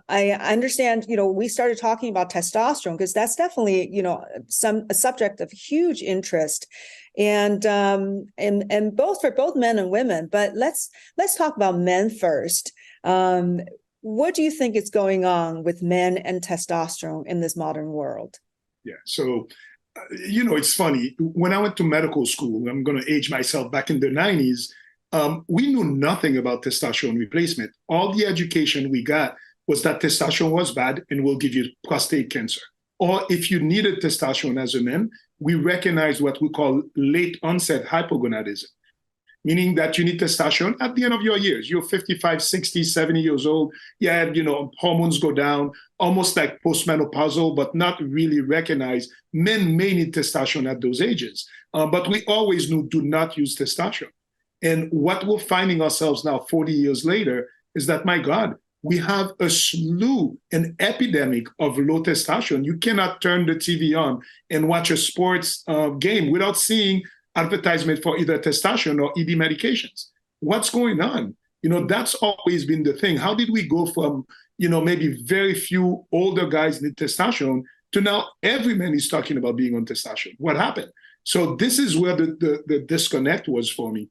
I understand, we started talking about testosterone because that's definitely, a subject of huge interest, and both for both men and women. But let's talk about men first. What do you think is going on with men and testosterone in this modern world? Yeah. So, it's funny. When I went to medical school, I'm going to age myself, back in the 90s, we knew nothing about testosterone replacement. All the education we got was that testosterone was bad and will give you prostate cancer. Or if you needed testosterone as a man, we recognized what we call late onset hypogonadism, meaning that you need testosterone at the end of your years. You're 55, 60, 70 years old. Yeah, hormones go down, almost like postmenopausal, but not really recognized. Men may need testosterone at those ages. But we always knew, do not use testosterone. And what we're finding ourselves now, 40 years later, is that, my God, we have a slew, an epidemic of low testosterone. You cannot turn the TV on and watch a sports game without seeing advertisement for either testosterone or ED medications. What's going on? That's always been the thing. How did we go from, maybe very few older guys need testosterone to now every man is talking about being on testosterone? What happened? So this is where the disconnect was for me.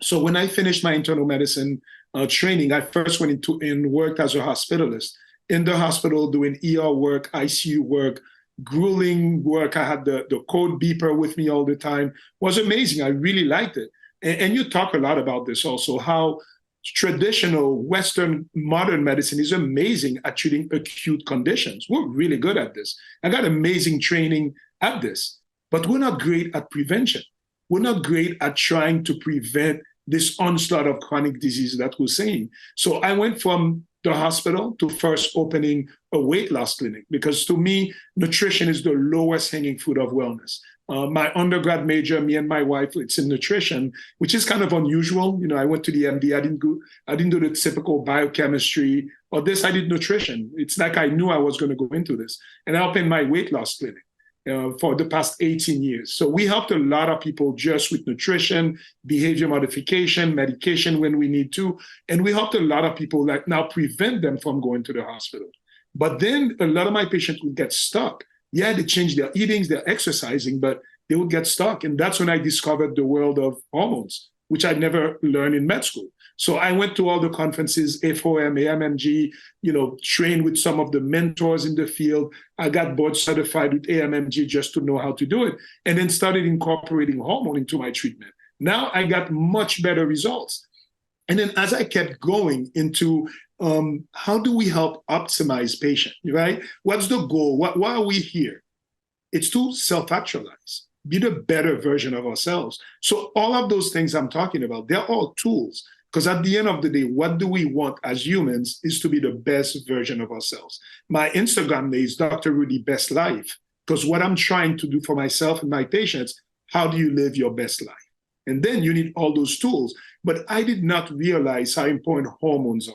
So when I finished my internal medicine training, I first went into and worked as a hospitalist in the hospital, doing ER work, ICU work, grueling work. I had the code beeper with me all the time. It was amazing. I really liked it. And you talk a lot about this also, how traditional Western modern medicine is amazing at treating acute conditions. We're really good at this. I got amazing training at this, but we're not great at prevention. We're not great at trying to prevent this onslaught of chronic disease that we're seeing. So I went from the hospital to first opening a weight loss clinic, because to me, nutrition is the lowest hanging fruit of wellness. My undergrad major, me and my wife, it's in nutrition, which is kind of unusual. I went to the MD. I didn't do the typical biochemistry or this. I did nutrition. It's like I knew I was going to go into this. And I opened my weight loss clinic for the past 18 years. So we helped a lot of people just with nutrition, behavior modification, medication when we need to. And we helped a lot of people like now prevent them from going to the hospital. But then a lot of my patients would get stuck. Yeah, they change their eatings, their exercising, but they would get stuck. And that's when I discovered the world of hormones, which I never learned in med school. So I went to all the conferences, A4M, AMMG, trained with some of the mentors in the field. I got board certified with AMMG just to know how to do it, and then started incorporating hormone into my treatment. Now I got much better results. And then as I kept going into how do we help optimize patient, right? What's the goal? Why are we here? It's to self-actualize, be the better version of ourselves. So all of those things I'm talking about, they're all tools. Because at the end of the day, what do we want as humans is to be the best version of ourselves. My Instagram name is Dr. Rudy Best Life, because what I'm trying to do for myself and my patients, how do you live your best life? And then you need all those tools. But I did not realize how important hormones are.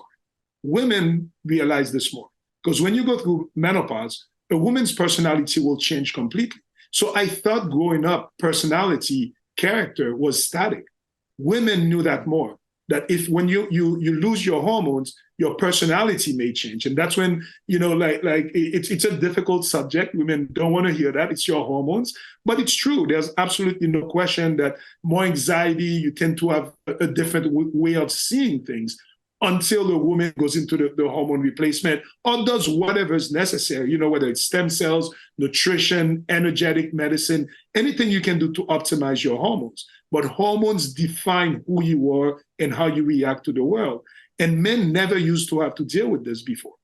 Women realize this more, because when you go through menopause, a woman's personality will change completely. So I thought growing up, personality, character was static. Women knew that more. That if when you lose your hormones, your personality may change. And that's when, it's a difficult subject. Women don't want to hear that. It's your hormones. But it's true. There's absolutely no question that more anxiety, you tend to have a different way of seeing things until the woman goes into the hormone replacement or does whatever is necessary, whether it's stem cells, nutrition, energetic medicine, anything you can do to optimize your hormones. But hormones define who you are and how you react to the world. And men never used to have to deal with this before.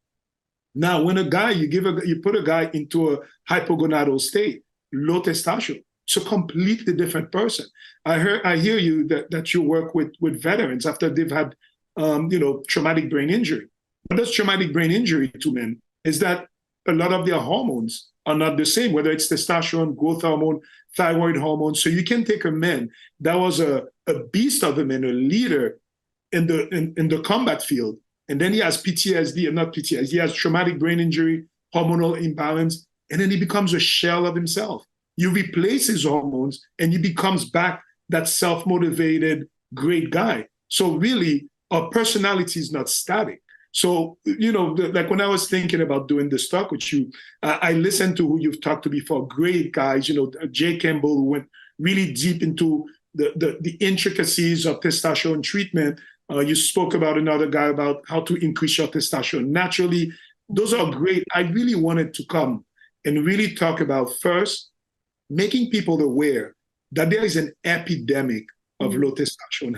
Now, when you put a guy into a hypogonadal state, low testosterone, it's a completely different person. I hear you that you work with veterans after they've had traumatic brain injury. What does traumatic brain injury to men is that a lot of their hormones are not the same, whether it's testosterone, growth hormone, thyroid hormone. So you can take a man that was a beast of a man, a leader in the combat field, and then he has PTSD, and not PTSD, he has traumatic brain injury, hormonal imbalance, and then he becomes a shell of himself. You replace his hormones, and he becomes back that self-motivated, great guy. So really, our personality is not static. So, like when I was thinking about doing this talk with you, I listened to who you've talked to before, great guys, Jay Campbell, who went really deep into the intricacies of testosterone treatment. You spoke about another guy about how to increase your testosterone naturally. Those are great. I really wanted to come and really talk about, first, making people aware that there is an epidemic of low testosterone